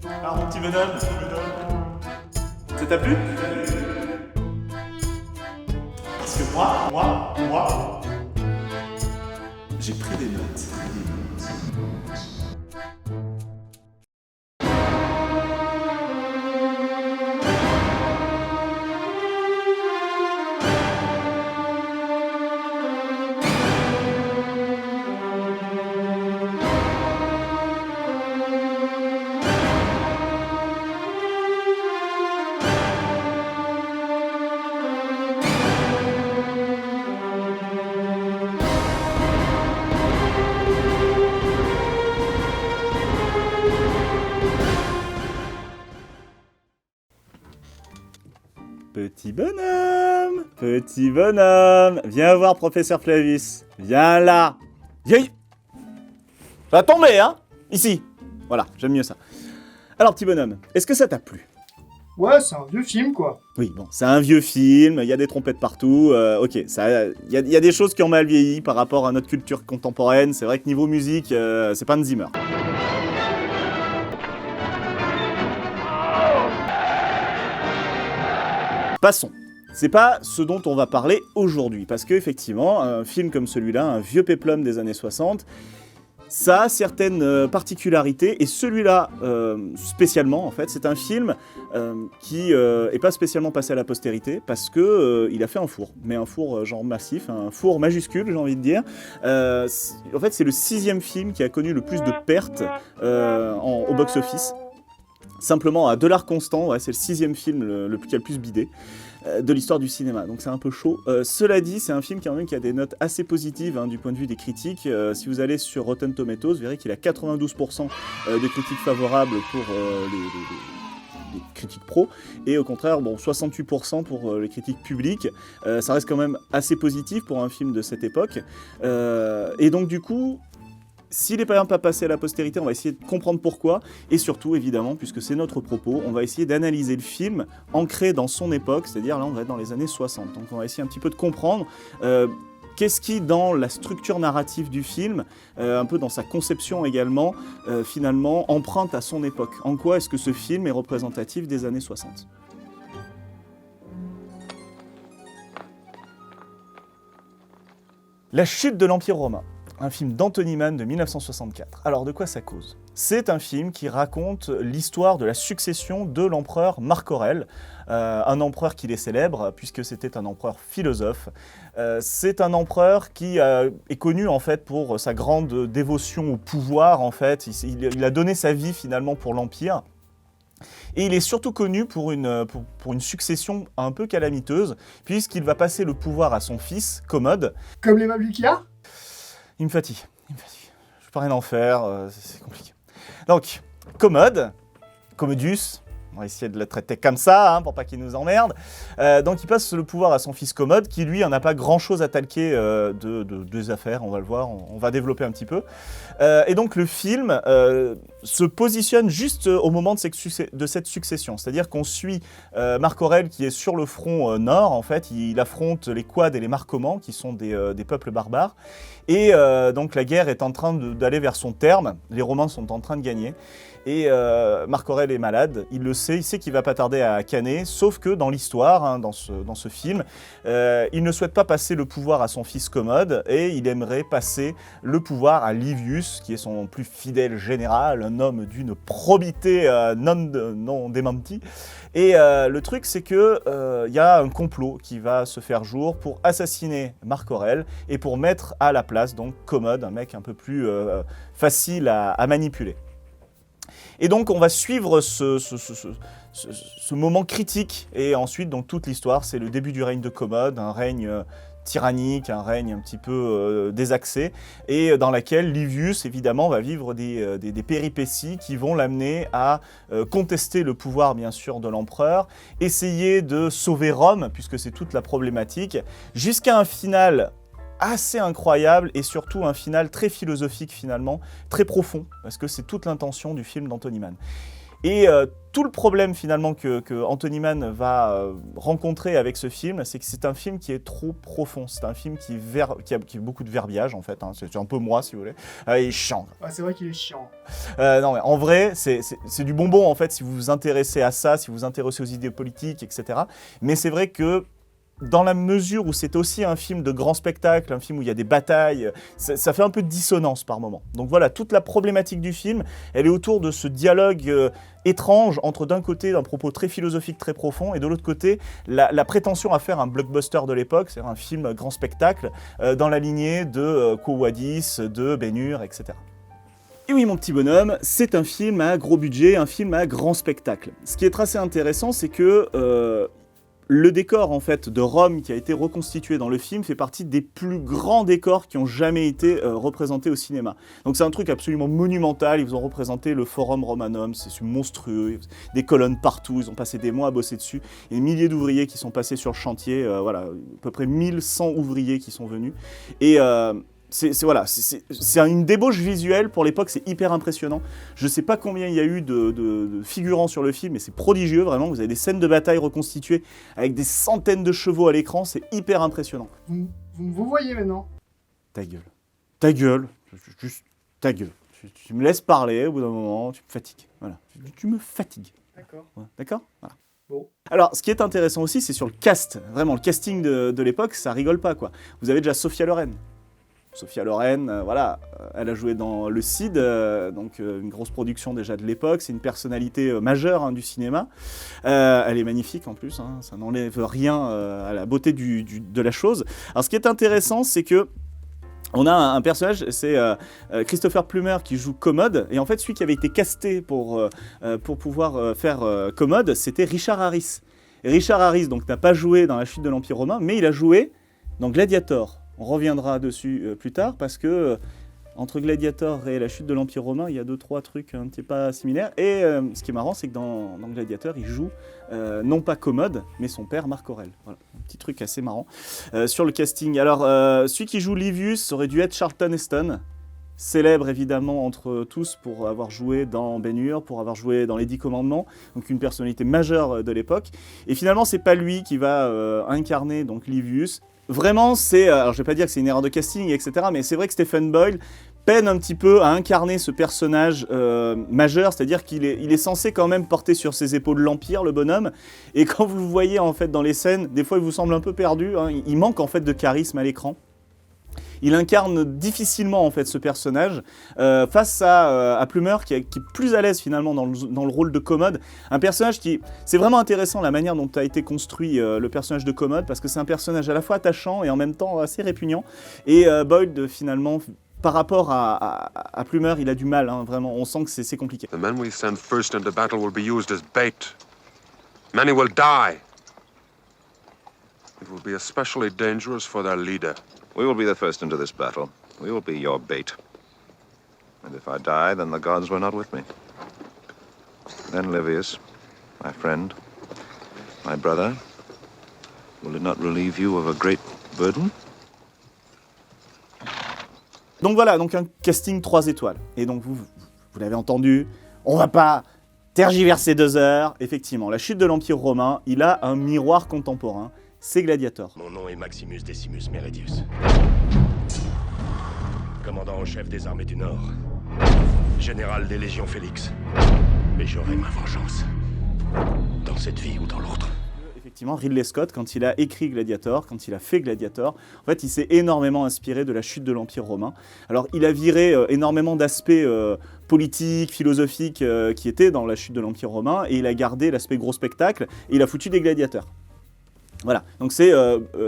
Alors mon petit bonhomme, ça t'a plu? Parce que moi, j'ai pris des notes. Petit bonhomme, viens voir professeur Flavius, viens là. Viens. Ça va tomber, hein? Ici. Voilà, j'aime mieux ça. Alors petit bonhomme, est-ce que ça t'a plu? Ouais, c'est un vieux film, quoi. Oui, bon, c'est un vieux film, il y a des trompettes partout, ok, il y a des choses qui ont mal vieilli par rapport à notre culture contemporaine, c'est vrai que niveau musique, c'est pas Hans Zimmer. Passons. C'est pas ce dont on va parler aujourd'hui, parce qu'effectivement, un film comme celui-là, un vieux péplum des années 60, ça a certaines particularités, et celui-là, spécialement, en fait, c'est un film qui est pas spécialement passé à la postérité, parce que il a fait un four, mais un four genre massif, un four majuscule, j'ai envie de dire. En fait, c'est le 6e film qui a connu le plus de pertes au box-office. Simplement à $ constant, ouais, c'est le 6e film qui a le plus bidé de l'histoire du cinéma, donc c'est un peu chaud. Cela dit, c'est un film quand même qui a des notes assez positives du point de vue des critiques. Si vous allez sur Rotten Tomatoes, vous verrez qu'il a 92% de critiques favorables pour les critiques pro, et au contraire, bon, 68% pour les critiques publiques. Ça reste quand même assez positif pour un film de cette époque. Et donc du coup, s'il n'est pas passé à la postérité, on va essayer de comprendre pourquoi, et surtout, évidemment, puisque c'est notre propos, on va essayer d'analyser le film ancré dans son époque, c'est-à-dire là on va être dans les années 60. Donc on va essayer un petit peu de comprendre qu'est-ce qui, dans la structure narrative du film, un peu dans sa conception également, finalement, emprunte à son époque. En quoi est-ce que ce film est représentatif des années 60 ? La chute de l'Empire romain. Un film d'Anthony Mann de 1964. Alors de quoi ça cause ? C'est un film qui raconte l'histoire de la succession de l'empereur Marc Aurèle, un empereur qu'il est célèbre puisque c'était un empereur philosophe. C'est un empereur qui est connu en fait pour sa grande dévotion au pouvoir en fait. Il a donné sa vie finalement pour l'empire. Et il est surtout connu pour une succession un peu calamiteuse, puisqu'il va passer le pouvoir à son fils, Commode. Comme les meubles Ikea ? Il me fatigue. Je peux rien en faire, c'est compliqué. Donc, Commodus, on va essayer de le traiter comme ça, pour pas qu'il nous emmerde. Donc il passe le pouvoir à son fils Commode, qui lui, en a pas grand-chose à talquer des affaires, on va le voir, on va développer un petit peu. Et donc le film se positionne juste au moment de cette succession, c'est-à-dire qu'on suit Marc Aurèle qui est sur le front nord, en fait, il affronte les Quads et les Marcomanns, qui sont des peuples barbares, et donc la guerre est en train d'aller vers son terme, les Romains sont en train de gagner, et Marc Aurèle est malade, il le sait, il sait qu'il va pas tarder à canner, sauf que dans l'histoire, dans ce film, il ne souhaite pas passer le pouvoir à son fils Commode, et il aimerait passer le pouvoir à Livius, qui est son plus fidèle général, un homme d'une probité non démentie. Et le truc, c'est que y a un complot qui va se faire jour pour assassiner Marc Aurèle et pour mettre à la place donc Commode, un mec un peu plus facile à manipuler. Et donc on va suivre ce moment critique, et ensuite donc toute l'histoire, c'est le début du règne de Commode, un règne tyrannique, un règne un petit peu désaxé, et dans laquelle Livius évidemment va vivre des péripéties qui vont l'amener à contester le pouvoir bien sûr de l'empereur, essayer de sauver Rome, puisque c'est toute la problématique, jusqu'à un final assez incroyable, et surtout un final très philosophique finalement, très profond, parce que c'est toute l'intention du film d'Anthony Mann. Et tout le problème finalement que Anthony Mann va rencontrer avec ce film, c'est que c'est un film qui est trop profond. C'est un film qui a beaucoup de verbiage en fait. Hein. C'est un peu moi si vous voulez. Il est chiant. Ah, c'est vrai qu'il est chiant. Non mais en vrai, c'est du bonbon en fait si vous vous intéressez à ça, si vous vous intéressez aux idées politiques, etc. Mais c'est vrai que dans la mesure où c'est aussi un film de grand spectacle, un film où il y a des batailles, ça fait un peu de dissonance par moment. Donc voilà, toute la problématique du film, elle est autour de ce dialogue étrange entre d'un côté un propos très philosophique, très profond, et de l'autre côté la prétention à faire un blockbuster de l'époque, c'est-à-dire un film grand spectacle, dans la lignée de Quo Vadis, de Ben-Hur, etc. Et oui, mon petit bonhomme, c'est un film à gros budget, un film à grand spectacle. Ce qui est assez intéressant, c'est que le décor en fait de Rome qui a été reconstitué dans le film fait partie des plus grands décors qui ont jamais été représentés au cinéma. Donc c'est un truc absolument monumental, ils vous ont représenté le Forum Romanum, c'est monstrueux, des colonnes partout, ils ont passé des mois à bosser dessus, et des milliers d'ouvriers qui sont passés sur le chantier, voilà, à peu près 1100 ouvriers qui sont venus, et c'est une débauche visuelle pour l'époque, c'est hyper impressionnant. Je sais pas combien il y a eu de figurants sur le film, mais c'est prodigieux vraiment. Vous avez des scènes de bataille reconstituées avec des centaines de chevaux à l'écran, c'est hyper impressionnant. Vous voyez maintenant. Ta gueule, juste ta gueule. Tu me laisses parler au bout d'un moment, tu me fatigues. Voilà, tu me fatigues. D'accord. Ouais, d'accord ? Voilà. Bon. Alors, ce qui est intéressant aussi, c'est sur le cast. Vraiment, le casting de l'époque, ça rigole pas quoi. Vous avez déjà Sophia Loren. Sophia Loren, voilà, elle a joué dans Le Cid, donc une grosse production déjà de l'époque, c'est une personnalité majeure du cinéma. Elle est magnifique en plus, hein, ça n'enlève rien à la beauté de la chose. Alors ce qui est intéressant, c'est que on a un personnage, c'est Christopher Plummer qui joue Commode, et en fait celui qui avait été casté pour pouvoir faire Commode, c'était Richard Harris. Et Richard Harris donc n'a pas joué dans La Chute de l'Empire romain, mais il a joué dans Gladiator. On reviendra dessus plus tard parce que entre Gladiator et La Chute de l'Empire romain, il y a 2-3 trucs un petit peu similaires. Et ce qui est marrant, c'est que dans Gladiator, il joue non pas Commode, mais son père Marc Aurèle. Voilà, un petit truc assez marrant sur le casting. Alors, celui qui joue Livius aurait dû être Charlton Heston, célèbre évidemment entre tous pour avoir joué dans Ben-Hur, pour avoir joué dans Les 10 Commandements, donc une personnalité majeure de l'époque. Et finalement, c'est pas lui qui va incarner donc Livius. Vraiment, alors je vais pas dire que c'est une erreur de casting, etc., mais c'est vrai que Stephen Boyle peine un petit peu à incarner ce personnage majeur, c'est-à-dire qu'il est censé quand même porter sur ses épaules l'Empire, le bonhomme, et quand vous le voyez en fait dans les scènes, des fois il vous semble un peu perdu, hein, il manque en fait de charisme à l'écran. Il incarne difficilement en fait ce personnage face à Plummer qui est plus à l'aise finalement dans le rôle de Commode. Un personnage c'est vraiment intéressant la manière dont a été construit le personnage de Commode parce que c'est un personnage à la fois attachant et en même temps assez répugnant. Et Boyd finalement par rapport à Plummer, il a du mal, hein, vraiment. On sent que c'est compliqué. The men we send first into battle will be used as bait. Many will die. It will be especially dangerous for their leader. We will be the first into this battle. We will be your bait. And if I die, then the gods were not with me. Then Livius, my friend, my brother, will it not relieve you of a great burden? Donc voilà, donc un casting 3 étoiles. Et donc vous l'avez entendu, on va pas tergiverser 2 heures. Effectivement, La Chute de l'Empire romain, il a un miroir contemporain. C'est Gladiator. Mon nom est Maximus Decimus Meridius. Commandant en chef des armées du Nord. Général des légions Félix. Mais j'aurai ma vengeance. Dans cette vie ou dans l'autre. Effectivement, Ridley Scott, quand il a écrit Gladiator, quand il a fait Gladiator, en fait, il s'est énormément inspiré de La Chute de l'Empire romain. Alors, il a viré énormément d'aspects politiques, philosophiques qui étaient dans La Chute de l'Empire romain, et il a gardé l'aspect gros spectacle, et il a foutu des gladiateurs. Voilà, donc c'est,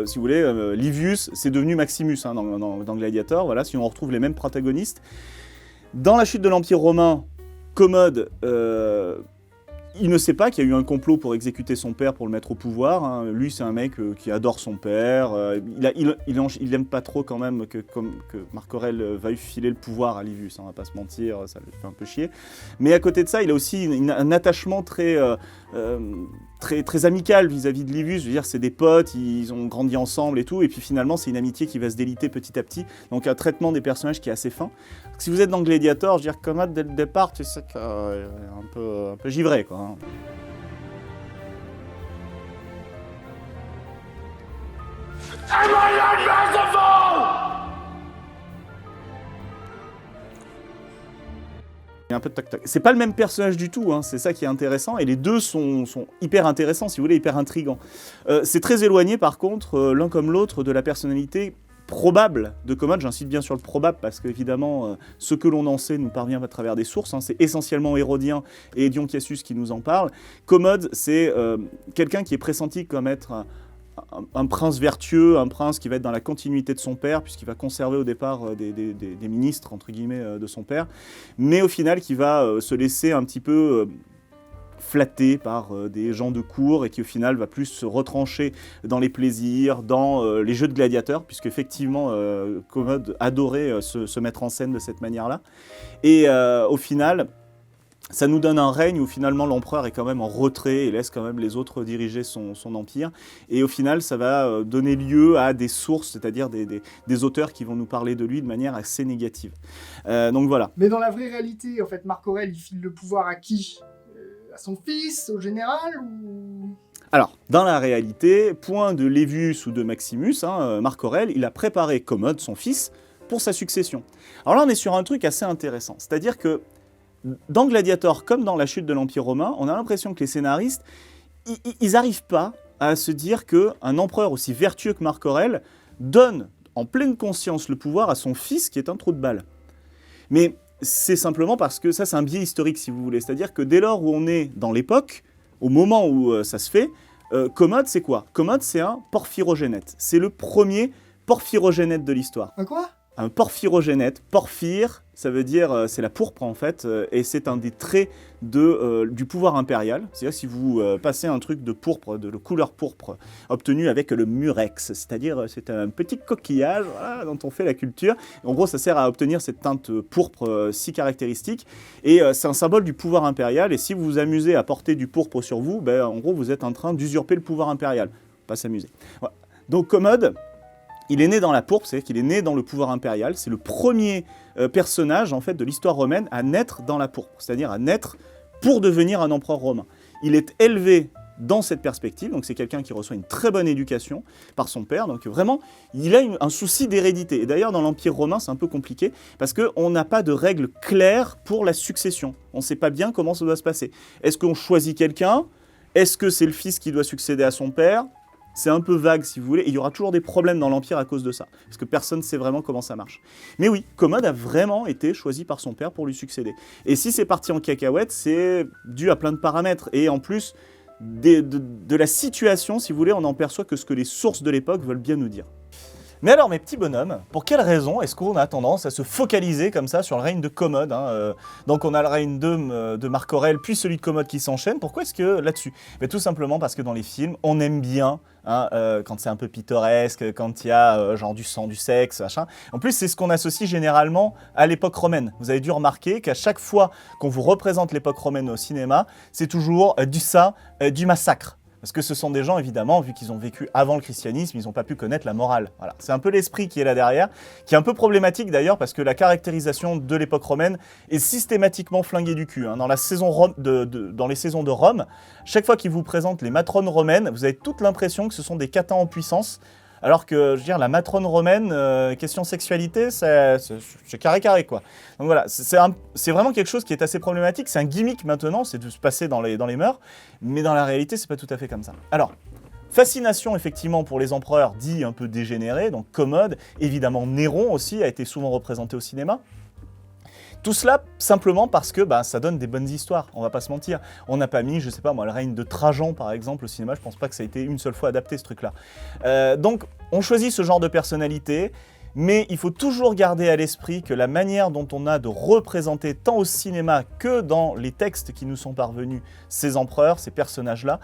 si vous voulez, Livius, c'est devenu Maximus hein, dans Gladiator, voilà, si on retrouve les mêmes protagonistes. Dans La Chute de l'Empire romain, Commode, il ne sait pas qu'il y a eu un complot pour exécuter son père, pour le mettre au pouvoir. Hein. Lui, c'est un mec qui adore son père. Il aime pas trop quand même que Marc Aurèle va lui filer le pouvoir à Livius. Hein, on va pas se mentir, ça lui fait un peu chier. Mais à côté de ça, il a aussi un attachement très très, très amical vis-à-vis de Livius. Je veux dire, c'est des potes, ils ont grandi ensemble et tout. Et puis finalement, c'est une amitié qui va se déliter petit à petit. Donc un traitement des personnages qui est assez fin. Donc, si vous êtes dans Gladiator, je veux dire, Commode, dès le départ, tu sais qu'il est un peu givré, quoi. Hein. Il y a un peu de tac-tac. C'est pas le même personnage du tout, hein, c'est ça qui est intéressant, et les deux sont hyper intéressants, si vous voulez, hyper intrigants. C'est très éloigné, par contre, l'un comme l'autre, de la personnalité probable de Commode. J'insiste bien sur le probable, parce qu'évidemment, ce que l'on en sait nous parvient à travers des sources, hein, c'est essentiellement Hérodien et Dion Cassius qui nous en parlent. Commode, c'est quelqu'un qui est pressenti comme être un prince vertueux, un prince qui va être dans la continuité de son père, puisqu'il va conserver au départ des ministres, entre guillemets, de son père, mais au final qui va se laisser un petit peu flatté par des gens de cour, et qui au final va plus se retrancher dans les plaisirs, dans les jeux de gladiateurs, puisque effectivement Commode adorait se mettre en scène de cette manière-là. Et au final, ça nous donne un règne où finalement l'empereur est quand même en retrait et laisse quand même les autres diriger son empire. Et au final, ça va donner lieu à des sources, c'est-à-dire des auteurs qui vont nous parler de lui de manière assez négative. Donc voilà. Mais dans la vraie réalité, en fait, Marc Aurèle, il file le pouvoir à qui ? À son fils, au général ou... Alors, dans la réalité, point de Lévius ou de Maximus, hein, Marc Aurèle, il a préparé Commode, son fils, pour sa succession. Alors là, on est sur un truc assez intéressant, c'est-à-dire que dans Gladiator, comme dans la chute de l'Empire romain, on a l'impression que les scénaristes, ils n'arrivent pas à se dire qu'un empereur aussi vertueux que Marc Aurèle donne en pleine conscience le pouvoir à son fils qui est un trou de balle. Mais c'est simplement parce que ça, c'est un biais historique, si vous voulez. C'est-à-dire que dès lors où on est dans l'époque, au moment où ça se fait, Commode, c'est quoi ? Commode, c'est un porphyrogénète. C'est le premier porphyrogénète de l'histoire. Un quoi ? Un porphyrogénète. Porphyre, ça veut dire, c'est la pourpre en fait, et c'est un des traits du pouvoir impérial. C'est-à-dire si vous passez un truc de pourpre, de couleur pourpre, obtenu avec le murex, c'est-à-dire c'est un petit coquillage voilà, dont on fait la culture. En gros, ça sert à obtenir cette teinte pourpre si caractéristique, et c'est un symbole du pouvoir impérial, et si vous vous amusez à porter du pourpre sur vous, ben, en gros, vous êtes en train d'usurper le pouvoir impérial. Pas s'amuser. Voilà. Donc Commode, il est né dans la pourpre, c'est-à-dire qu'il est né dans le pouvoir impérial. C'est le premier personnage en fait, de l'histoire romaine à naître dans la pourpre, c'est-à-dire à naître pour devenir un empereur romain. Il est élevé dans cette perspective, donc c'est quelqu'un qui reçoit une très bonne éducation par son père, donc vraiment, il a un souci d'hérédité. Et d'ailleurs, dans l'Empire romain, c'est un peu compliqué, parce qu'on n'a pas de règles claires pour la succession. On ne sait pas bien comment ça doit se passer. Est-ce qu'on choisit quelqu'un ? Est-ce que c'est le fils qui doit succéder à son père ? C'est un peu vague, si vous voulez, et il y aura toujours des problèmes dans l'Empire à cause de ça, parce que personne ne sait vraiment comment ça marche. Mais oui, Commode a vraiment été choisi par son père pour lui succéder. Et si c'est parti en cacahuète, c'est dû à plein de paramètres, et en plus, de la situation, si vous voulez, on n'en perçoit que ce que les sources de l'époque veulent bien nous dire. Mais alors, mes petits bonhommes, pour quelle raison est-ce qu'on a tendance à se focaliser comme ça sur le règne de Commode hein, donc on a le règne de Marc Aurèle, puis celui de Commode qui s'enchaîne. Pourquoi est-ce que là-dessus ? Mais tout simplement parce que dans les films, on aime bien, hein, quand c'est un peu pittoresque, quand il y a genre du sang, du sexe, machin. En plus, c'est ce qu'on associe généralement à l'époque romaine. Vous avez dû remarquer qu'à chaque fois qu'on vous représente l'époque romaine au cinéma, c'est toujours du sang, du massacre. Parce que ce sont des gens, évidemment, vu qu'ils ont vécu avant le christianisme, ils n'ont pas pu connaître la morale. Voilà. C'est un peu l'esprit qui est là derrière, qui est un peu problématique d'ailleurs, parce que la caractérisation de l'époque romaine est systématiquement flinguée du cul. Hein. Dans les saisons de Rome, chaque fois qu'ils vous présentent les matrones romaines, vous avez toute l'impression que ce sont des catins en puissance, alors que, je veux dire, la matrone romaine, question sexualité, c'est carré, quoi. Donc voilà, c'est vraiment quelque chose qui est assez problématique. C'est un gimmick maintenant, c'est de se passer dans les mœurs, mais dans la réalité, c'est pas tout à fait comme ça. Alors, fascination effectivement pour les empereurs dits un peu dégénérés, donc Commode, évidemment Néron aussi a été souvent représenté au cinéma. Tout cela simplement parce que ça donne des bonnes histoires, on va pas se mentir. On n'a pas mis, je sais pas moi, le règne de Trajan par exemple au cinéma, je pense pas que ça a été une seule fois adapté ce truc-là. Donc on choisit ce genre de personnalité, mais il faut toujours garder à l'esprit que la manière dont on a de représenter tant au cinéma que dans les textes qui nous sont parvenus ces empereurs, ces personnages-là,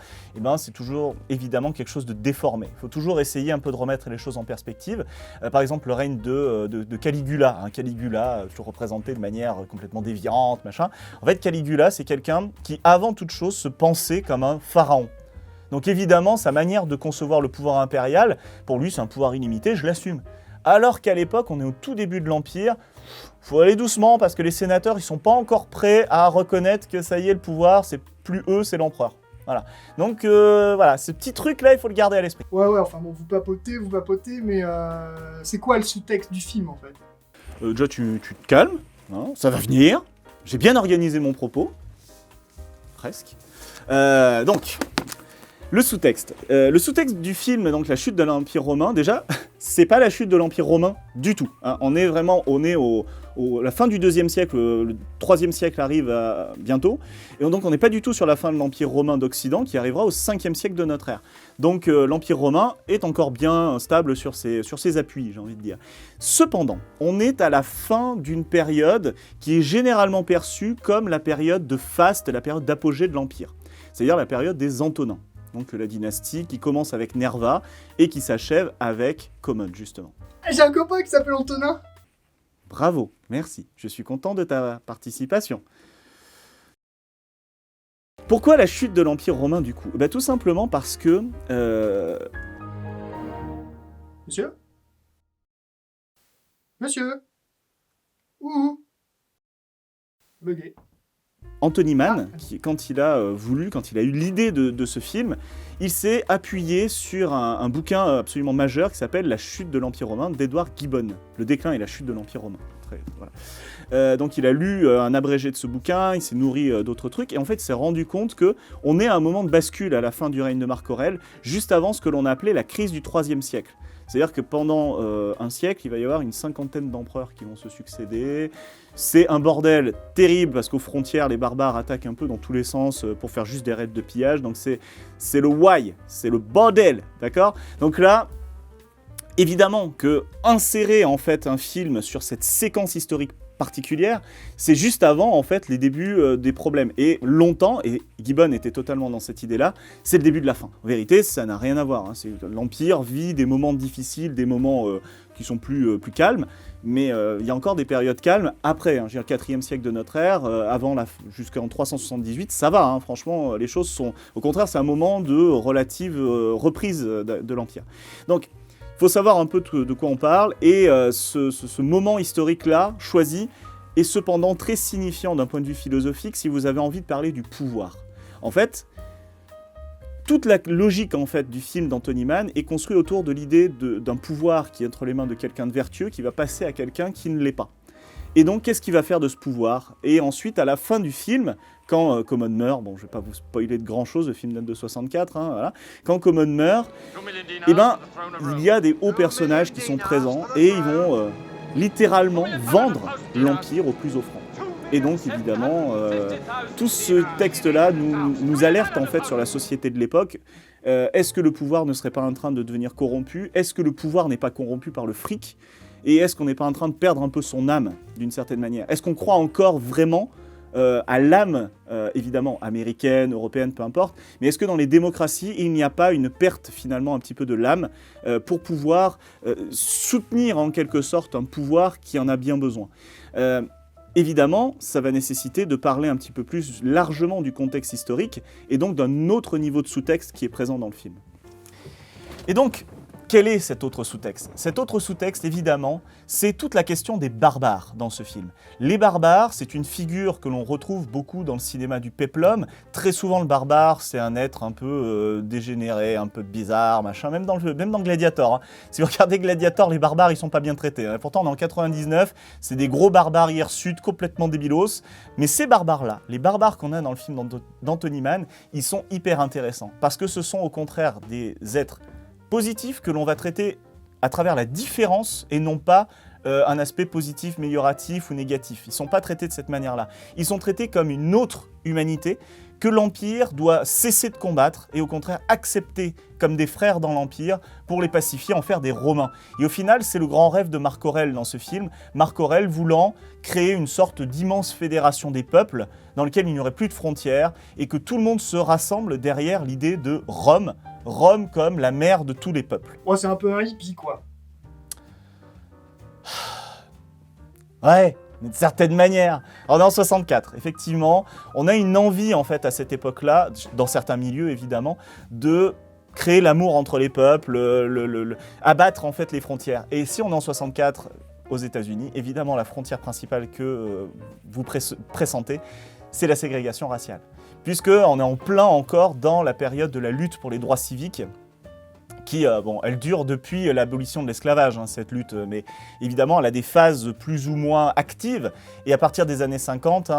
c'est toujours évidemment quelque chose de déformé. Il faut toujours essayer un peu de remettre les choses en perspective. Par exemple, le règne de Caligula. Hein. Caligula, toujours représenté de manière complètement déviante, machin. En fait, Caligula, c'est quelqu'un qui, avant toute chose, se pensait comme un pharaon. Donc évidemment, sa manière de concevoir le pouvoir impérial, pour lui c'est un pouvoir illimité, je l'assume. Alors qu'à l'époque, on est au tout début de l'Empire, faut aller doucement parce que les sénateurs, ils sont pas encore prêts à reconnaître que ça y est, le pouvoir, c'est plus eux, c'est l'empereur. Voilà. Donc voilà, ce petit truc-là, il faut le garder à l'esprit. Ouais, enfin bon, vous papotez, mais c'est quoi le sous-texte du film, en fait? Déjà, tu te calmes, hein, ça va venir. J'ai bien organisé mon propos. Presque. Donc, le sous-texte. Le sous-texte du film, donc la chute de l'Empire romain, déjà, c'est pas la chute de l'Empire romain du tout. Hein. On est la fin du 2e siècle, le 3e siècle arrive bientôt, et donc on n'est pas du tout sur la fin de l'Empire romain d'Occident, qui arrivera au 5e siècle de notre ère. Donc l'Empire romain est encore bien stable sur ses appuis, j'ai envie de dire. Cependant, on est à la fin d'une période qui est généralement perçue comme la période de faste, la période d'apogée de l'Empire, c'est-à-dire la période des Antonins. Donc la dynastie qui commence avec Nerva et qui s'achève avec Commode, justement. J'ai un copain qui s'appelle Antonin. Bravo, merci. Je suis content de ta participation. Pourquoi la chute de l'Empire romain, du coup ? Tout simplement parce que... Monsieur ? Monsieur ? Ouh. Bugué. Anthony Mann, quand il a eu l'idée de ce film, il s'est appuyé sur un bouquin absolument majeur qui s'appelle « La chute de l'Empire romain » d'Edward Gibbon. Le déclin et la chute de l'Empire romain. Voilà. Donc il a lu un abrégé de ce bouquin, il s'est nourri d'autres trucs, et en fait il s'est rendu compte qu'on est à un moment de bascule à la fin du règne de Marc Aurèle, juste avant ce que l'on appelait la crise du IIIe siècle. C'est-à-dire que pendant un siècle, il va y avoir une 50aine d'empereurs qui vont se succéder. C'est un bordel terrible parce qu'aux frontières, les barbares attaquent un peu dans tous les sens pour faire juste des raids de pillage. Donc c'est le why, c'est le bordel, d'accord ? Donc là, évidemment que insérer en fait un film sur cette séquence historique particulière, c'est juste avant en fait les débuts des problèmes. Et longtemps, et Gibbon était totalement dans cette idée-là, c'est le début de la fin. En vérité, ça n'a rien à voir. Hein. L'Empire vit des moments difficiles, des moments qui sont plus calmes, mais il y a encore des périodes calmes après. Hein, je veux dire, 4e siècle de notre ère, jusqu'en 378, ça va. Hein, franchement, les choses sont... Au contraire, c'est un moment de relative reprise de l'Empire. Donc, il faut savoir un peu de quoi on parle, et ce moment historique-là, choisi, est cependant très signifiant d'un point de vue philosophique si vous avez envie de parler du pouvoir. En fait, toute la logique en fait, du film d'Anthony Mann est construite autour de l'idée d'un pouvoir qui est entre les mains de quelqu'un de vertueux, qui va passer à quelqu'un qui ne l'est pas. Et donc, qu'est-ce qu'il va faire de ce pouvoir ? Et ensuite, à la fin du film, quand Commode meurt, bon, je ne vais pas vous spoiler de grand-chose, le film date de 64, hein, voilà. Quand Commode meurt, il y a des hauts personnages qui sont présents et ils vont littéralement vendre l'Empire au plus offrant. Et donc, évidemment, tout ce texte-là nous alerte en fait sur la société de l'époque. Est-ce que le pouvoir ne serait pas en train de devenir corrompu ? Est-ce que le pouvoir n'est pas corrompu par le fric ? Et est-ce qu'on n'est pas en train de perdre un peu son âme, d'une certaine manière ? Est-ce qu'on croit encore vraiment à l'âme, évidemment, américaine, européenne, peu importe, mais est-ce que dans les démocraties, il n'y a pas une perte, finalement, un petit peu de l'âme pour pouvoir soutenir, en quelque sorte, un pouvoir qui en a bien besoin ? Évidemment, ça va nécessiter de parler un petit peu plus largement du contexte historique, et donc d'un autre niveau de sous-texte qui est présent dans le film. Et donc, quel est cet autre sous-texte ? Cet autre sous-texte, évidemment, c'est toute la question des barbares dans ce film. Les barbares, c'est une figure que l'on retrouve beaucoup dans le cinéma du péplum. Très souvent, le barbare, c'est un être un peu dégénéré, un peu bizarre, machin, même dans Gladiator. Hein. Si vous regardez Gladiator, les barbares, ils sont pas bien traités. Hein. Pourtant, dans le 99, c'est des gros barbares hirsutes, complètement débilos. Mais ces barbares-là, les barbares qu'on a dans le film d'Anthony Mann, ils sont hyper intéressants. Parce que ce sont au contraire des êtres positif que l'on va traiter à travers la différence et non pas un aspect positif, amélioratif ou négatif. Ils ne sont pas traités de cette manière-là. Ils sont traités comme une autre humanité que l'Empire doit cesser de combattre et au contraire accepter comme des frères dans l'Empire pour les pacifier, en faire des Romains. Et au final, c'est le grand rêve de Marc Aurèle dans ce film. Marc Aurèle voulant créer une sorte d'immense fédération des peuples dans laquelle il n'y aurait plus de frontières et que tout le monde se rassemble derrière l'idée de Rome. Rome comme la mère de tous les peuples. Ouais, c'est un peu un hippie, quoi. Ouais, d'une certaine manière. Alors, on est en 64, effectivement, on a une envie, en fait, à cette époque-là, dans certains milieux, évidemment, de créer l'amour entre les peuples, abattre, en fait, les frontières. Et si on est en 64 aux États-Unis, évidemment, la frontière principale que vous pressentez, c'est la ségrégation raciale. Puisqu'on est en plein encore dans la période de la lutte pour les droits civiques, qui, elle dure depuis l'abolition de l'esclavage, hein, cette lutte, mais évidemment, elle a des phases plus ou moins actives. Et à partir des années 50,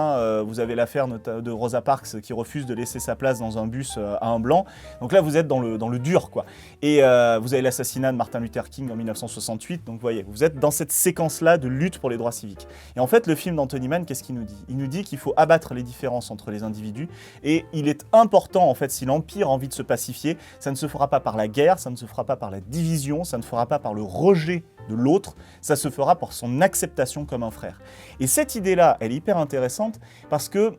vous avez l'affaire de Rosa Parks qui refuse de laisser sa place dans un bus à un blanc. Donc là, vous êtes dans le dur, quoi. Et vous avez l'assassinat de Martin Luther King en 1968. Donc, vous voyez, vous êtes dans cette séquence-là de lutte pour les droits civiques. Et en fait, le film d'Anthony Mann, qu'est-ce qu'il nous dit ? Il nous dit qu'il faut abattre les différences entre les individus. Et il est important, en fait, si l'Empire a envie de se pacifier, ça ne se fera pas par la guerre, ça ne se fera pas par la division, ça ne se fera pas par le rejet de l'autre, ça se fera par son acceptation comme un frère. Et cette idée-là, elle est hyper intéressante parce que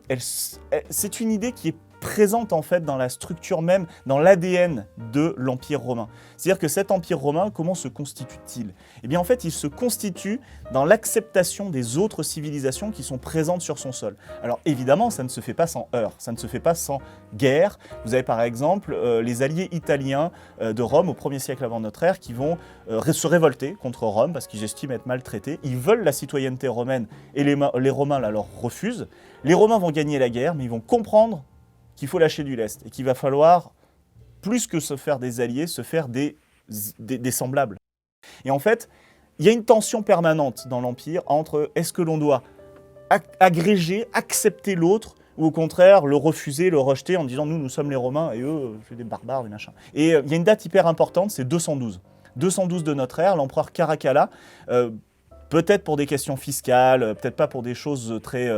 c'est une idée qui est présente en fait dans la structure même, dans l'ADN de l'Empire romain. C'est-à-dire que cet Empire romain, comment se constitue-t-il ? Eh bien en fait, il se constitue dans l'acceptation des autres civilisations qui sont présentes sur son sol. Alors évidemment, ça ne se fait pas sans heurts, ça ne se fait pas sans guerre. Vous avez par exemple les alliés italiens de Rome au 1er siècle avant notre ère qui vont se révolter contre Rome parce qu'ils estiment être maltraités. Ils veulent la citoyenneté romaine et les Romains la leur refusent. Les Romains vont gagner la guerre, mais ils vont comprendre qu'il faut lâcher du lest et qu'il va falloir, plus que se faire des alliés, se faire des semblables. Et en fait, il y a une tension permanente dans l'Empire entre est-ce que l'on doit agréger, accepter l'autre, ou au contraire le refuser, le rejeter en disant nous sommes les Romains et eux, c'est des barbares, des machins. Et il y a une date hyper importante, c'est 212. 212 de notre ère, l'empereur Caracalla, peut-être pour des questions fiscales, peut-être pas pour des choses très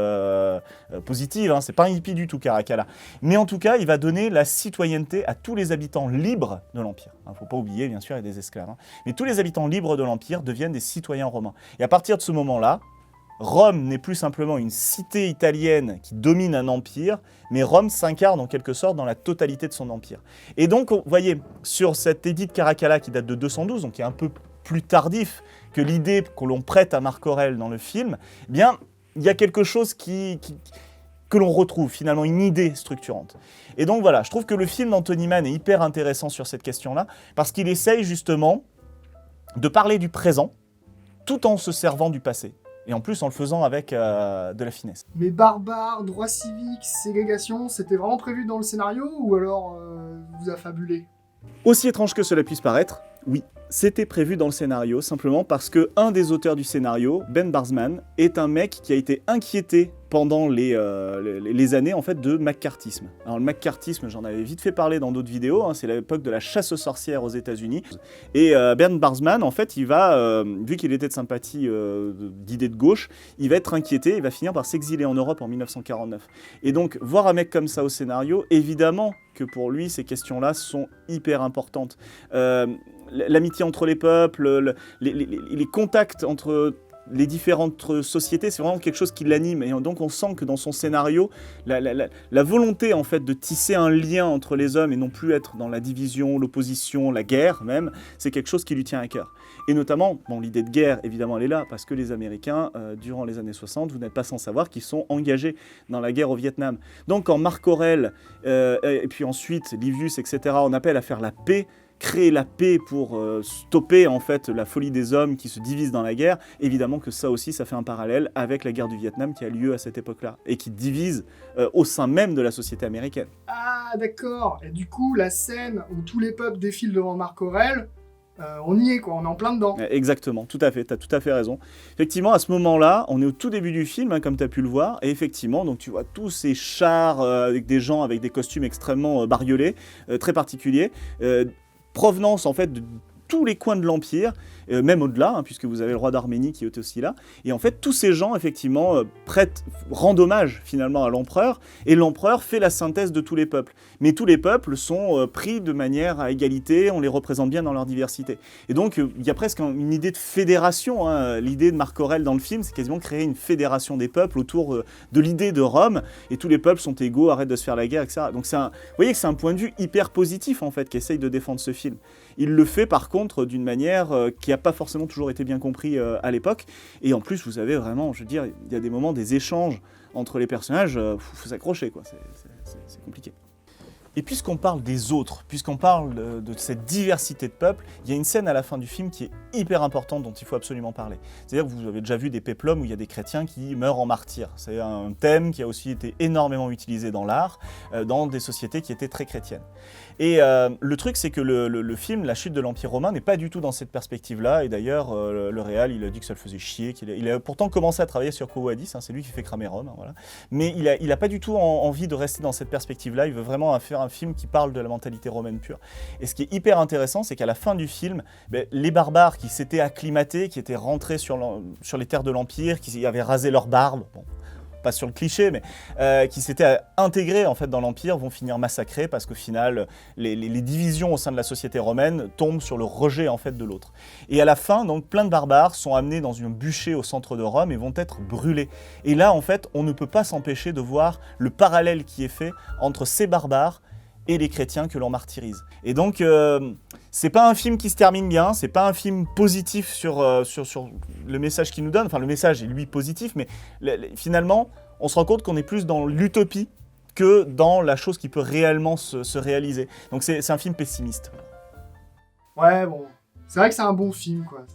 positives, hein, c'est pas un hippie du tout Caracalla. Mais en tout cas, il va donner la citoyenneté à tous les habitants libres de l'Empire. Il ne faut pas oublier, bien sûr, il y a des esclaves. Hein. Mais tous les habitants libres de l'Empire deviennent des citoyens romains. Et à partir de ce moment-là, Rome n'est plus simplement une cité italienne qui domine un empire, mais Rome s'incarne en quelque sorte dans la totalité de son empire. Et donc, vous voyez, sur cet édit de Caracalla qui date de 212, donc qui est un peu plus tardif que l'idée que l'on prête à Marc Aurèle dans le film, eh bien, il y a quelque chose que l'on retrouve, finalement, une idée structurante. Et donc voilà, je trouve que le film d'Anthony Mann est hyper intéressant sur cette question-là, parce qu'il essaye justement de parler du présent, tout en se servant du passé. Et en plus en le faisant avec de la finesse. Mais barbares, droits civiques, ségrégation, c'était vraiment prévu dans le scénario ou alors vous affabulez ? Aussi étrange que cela puisse paraître, oui, c'était prévu dans le scénario, simplement parce que un des auteurs du scénario, Ben Barsman, est un mec qui a été inquiété pendant les années en fait de McCarthyisme. Alors le McCarthyisme, j'en avais vite fait parler dans d'autres vidéos, hein, c'est l'époque de la chasse aux sorcières aux États-Unis. Et Ben Barsman, en fait, il va, vu qu'il était de sympathie d'idées de gauche, il va être inquiété, il va finir par s'exiler en Europe en 1949. Et donc, voir un mec comme ça au scénario, évidemment que pour lui, ces questions-là sont hyper importantes. L'amitié entre les peuples, les contacts entre les différentes sociétés, c'est vraiment quelque chose qui l'anime. Et donc on sent que dans son scénario, la volonté en fait de tisser un lien entre les hommes et non plus être dans la division, l'opposition, la guerre même, c'est quelque chose qui lui tient à cœur. Et notamment, bon, l'idée de guerre, évidemment, elle est là, parce que les Américains, durant les années 60, vous n'êtes pas sans savoir qu'ils sont engagés dans la guerre au Vietnam. Donc quand Marc Aurèle, et puis ensuite Livius, etc., on appelle à faire la paix, créer la paix pour stopper en fait la folie des hommes qui se divisent dans la guerre, évidemment que ça aussi, ça fait un parallèle avec la guerre du Vietnam qui a lieu à cette époque-là et qui divise au sein même de la société américaine. Ah d'accord, et du coup la scène où tous les peuples défilent devant Marc Aurèle, on y est quoi, on est en plein dedans. Exactement, tout à fait, tu as tout à fait raison. Effectivement, à ce moment-là, on est au tout début du film, hein, comme tu as pu le voir, et effectivement, donc tu vois tous ces chars avec des gens avec des costumes extrêmement bariolés, très particuliers, provenance en fait de tous les coins de l'Empire, même au-delà, hein, puisque vous avez le roi d'Arménie qui est aussi là. Et en fait, tous ces gens, effectivement, rendent hommage finalement à l'empereur, et l'empereur fait la synthèse de tous les peuples. Mais tous les peuples sont pris de manière à égalité, on les représente bien dans leur diversité. Et donc, il y a presque une idée de fédération. Hein. L'idée de Marc Aurèle dans le film, c'est quasiment créer une fédération des peuples autour de l'idée de Rome, et tous les peuples sont égaux, arrêtent de se faire la guerre, etc. Donc, vous voyez que c'est un point de vue hyper positif, en fait, qu'essaye de défendre ce film. Il le fait, par contre, contre d'une manière qui n'a pas forcément toujours été bien compris à l'époque. Et en plus, vous avez vraiment, je veux dire, il y a des moments, des échanges entre les personnages, faut s'accrocher, quoi. C'est compliqué. Et puisqu'on parle des autres, puisqu'on parle de cette diversité de peuples, il y a une scène à la fin du film qui est hyper importante dont il faut absolument parler. C'est-à-dire que vous avez déjà vu des péplums où il y a des chrétiens qui meurent en martyrs. C'est un thème qui a aussi été énormément utilisé dans l'art, dans des sociétés qui étaient très chrétiennes. Et le truc, c'est que le film, La chute de l'Empire romain, n'est pas du tout dans cette perspective-là. Et d'ailleurs, le réal, il a dit que ça le faisait chier. Il a pourtant commencé à travailler sur Quo Vadis, c'est lui qui fait cramer Rome. Voilà. Mais il a pas du tout envie de rester dans cette perspective-là. Il veut vraiment faire un film qui parle de la mentalité romaine pure. Et ce qui est hyper intéressant, c'est qu'à la fin du film, les barbares qui s'étaient acclimatés, qui étaient rentrés sur les terres de l'Empire, qui avaient rasé leur barbe, bon, pas sur le cliché, mais qui s'étaient intégrés en fait, dans l'Empire, vont finir massacrés parce qu'au final, les divisions au sein de la société romaine tombent sur le rejet en fait, de l'autre. Et à la fin, donc, plein de barbares sont amenés dans une bûcher au centre de Rome et vont être brûlés. Et là, en fait, on ne peut pas s'empêcher de voir le parallèle qui est fait entre ces barbares et les chrétiens que l'on martyrise. Et donc, c'est pas un film qui se termine bien, c'est pas un film positif sur le message qu'il nous donne, enfin le message est lui positif, mais finalement, on se rend compte qu'on est plus dans l'utopie que dans la chose qui peut réellement se réaliser. Donc c'est un film pessimiste. Ouais, bon, c'est vrai que c'est un bon film, quoi.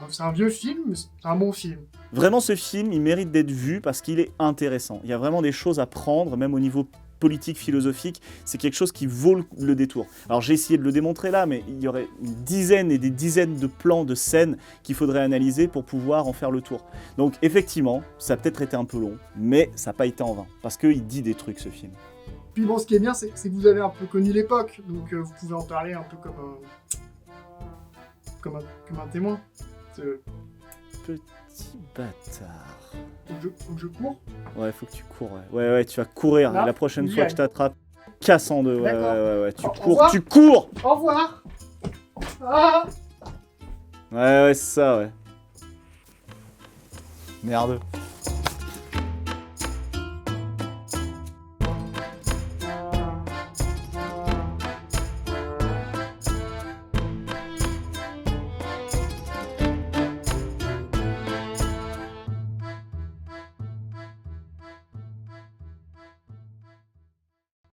C'est un vieux film, mais c'est un bon film. Vraiment, ce film, il mérite d'être vu parce qu'il est intéressant. Il y a vraiment des choses à prendre, même au niveau politique, philosophique, c'est quelque chose qui vaut le détour. Alors j'ai essayé de le démontrer là, mais il y aurait une dizaine et des dizaines de plans, de scènes qu'il faudrait analyser pour pouvoir en faire le tour. Donc effectivement, ça a peut-être été un peu long, mais ça n'a pas été en vain, parce qu'il dit des trucs ce film. Puis bon, ce qui est bien, c'est que vous avez un peu connu l'époque, donc vous pouvez en parler un peu comme un témoin. Petit bâtard. Faut que je cours. Ouais, faut que tu cours. Ouais, tu vas courir. Là, la prochaine fois yeah. que je t'attrape, casse en deux. Ouais. Tu revoir. cours. Au revoir. Ah. Ouais, c'est ça, ouais. Merde.